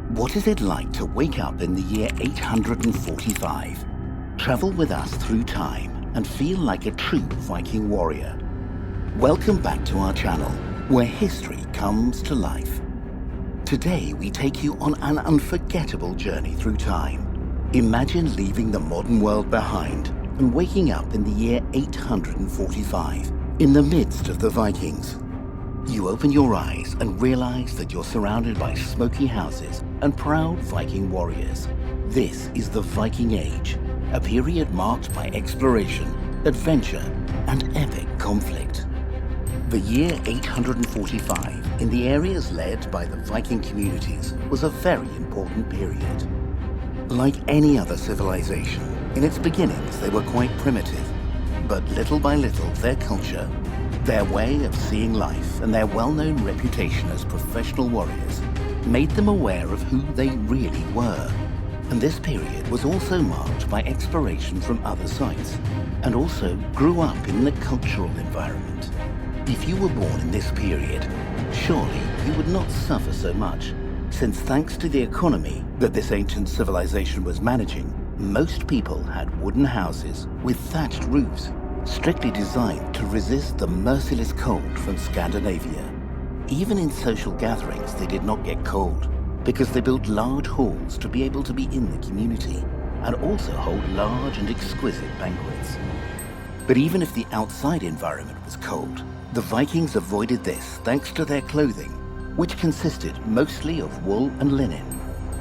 What is it like to wake up in the year 845, travel with us through time, and feel like a true Viking warrior? Welcome back to our channel, where history comes to life. Today we take you on an unforgettable journey through time. Imagine leaving the modern world behind and waking up in the year 845, in the midst of the Vikings. You open your eyes and realize that you're surrounded by smoky houses and proud Viking warriors. This is the Viking Age, a period marked by exploration, adventure, and epic conflict. The year 845, in the areas led by the Viking communities, was a very important period. Like any other civilization, in its beginnings they were quite primitive, but little by little their culture, their way of seeing life, and their well-known reputation as professional warriors made them aware of who they really were. And this period was also marked by exploration from other sites, and also grew up in the cultural environment. If you were born in this period, surely you would not suffer so much, since thanks to the economy that this ancient civilization was managing, most people had wooden houses with thatched roofs, strictly designed to resist the merciless cold from Scandinavia. Even in social gatherings, they did not get cold, because they built large halls to be able to be in the community, and also hold large and exquisite banquets. But even if the outside environment was cold, the Vikings avoided this thanks to their clothing, which consisted mostly of wool and linen,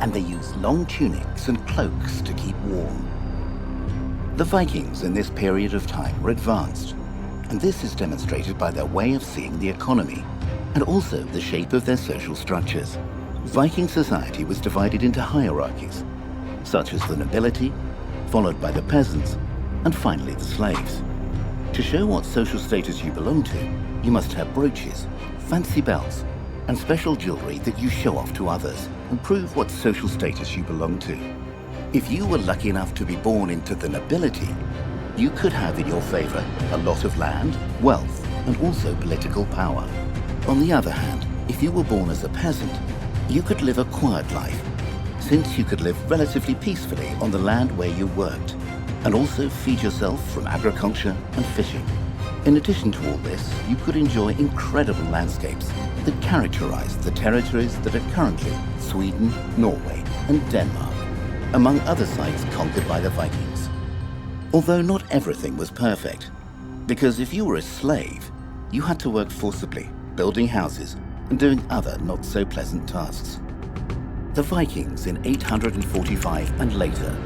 and they used long tunics and cloaks to keep warm. The Vikings in this period of time were advanced, and this is demonstrated by their way of seeing the economy, and also the shape of their social structures. Viking society was divided into hierarchies, such as the nobility, followed by the peasants, and finally the slaves. To show what social status you belong to, you must have brooches, fancy belts, and special jewelry that you show off to others and prove what social status you belong to. If you were lucky enough to be born into the nobility, you could have in your favor a lot of land, wealth, and also political power. On the other hand, if you were born as a peasant, you could live a quiet life, since you could live relatively peacefully on the land where you worked, and also feed yourself from agriculture and fishing. In addition to all this, you could enjoy incredible landscapes that characterized the territories that are currently Sweden, Norway, and Denmark, among other sites conquered by the Vikings. Although not everything was perfect, because if you were a slave, you had to work forcibly, building houses and doing other not so pleasant tasks. The Vikings in 845 and later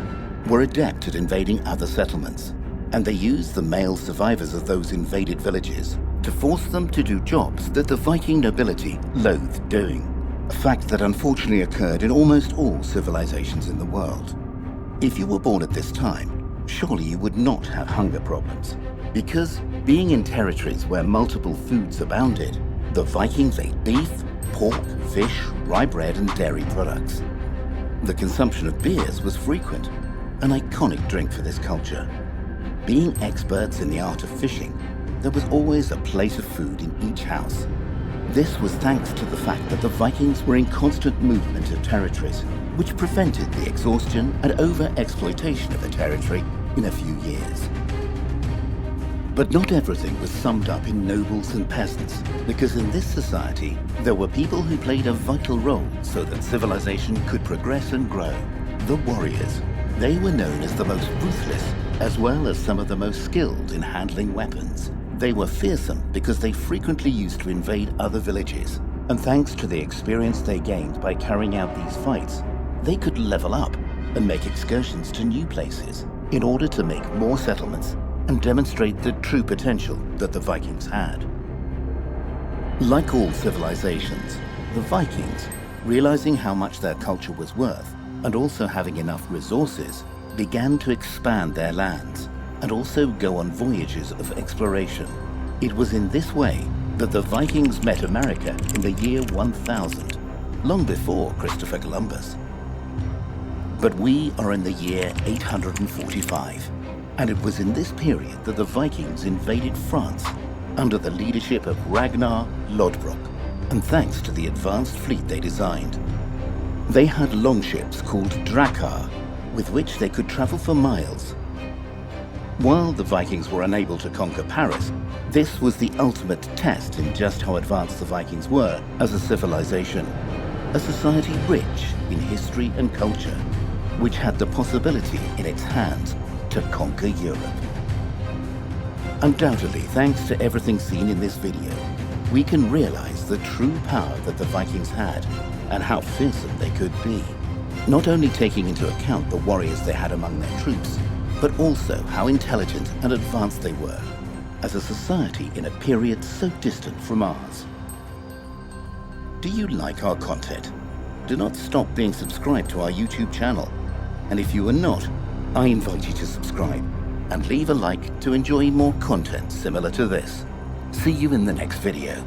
were adept at invading other settlements, and they used the male survivors of those invaded villages to force them to do jobs that the Viking nobility loathed doing. A fact that unfortunately occurred in almost all civilizations in the world. If you were born at this time, surely you would not have hunger problems, because being in territories where multiple foods abounded, the Vikings ate beef, pork, fish, rye bread, and dairy products. The consumption of beers was frequent, an iconic drink for this culture. Being experts in the art of fishing, there was always a plate of food in each house. This was thanks to the fact that the Vikings were in constant movement of territories, which prevented the exhaustion and over-exploitation of a territory in a few years. But not everything was summed up in nobles and peasants, because in this society, there were people who played a vital role so that civilization could progress and grow. The warriors. They were known as the most ruthless, as well as some of the most skilled in handling weapons. They were fearsome because they frequently used to invade other villages, and thanks to the experience they gained by carrying out these fights, they could level up and make excursions to new places in order to make more settlements and demonstrate the true potential that the Vikings had. Like all civilizations, the Vikings, realizing how much their culture was worth and also having enough resources, began to expand their lands and also go on voyages of exploration. It was in this way that the Vikings met America in the year 1000, long before Christopher Columbus. But we are in the year 845, and it was in this period that the Vikings invaded France under the leadership of Ragnar Lodbrok, and thanks to the advanced fleet they designed. They had longships called drakar, with which they could travel for miles. While the Vikings were unable to conquer Paris, this was the ultimate test in just how advanced the Vikings were as a civilization, a society rich in history and culture, which had the possibility in its hands to conquer Europe. Undoubtedly, thanks to everything seen in this video, we can realize the true power that the Vikings had and how fearsome they could be, not only taking into account the warriors they had among their troops, but also how intelligent and advanced they were as a society in a period so distant from ours. Do you like our content? Do not stop being subscribed to our YouTube channel. And if you are not, I invite you to subscribe and leave a like to enjoy more content similar to this. See you in the next video.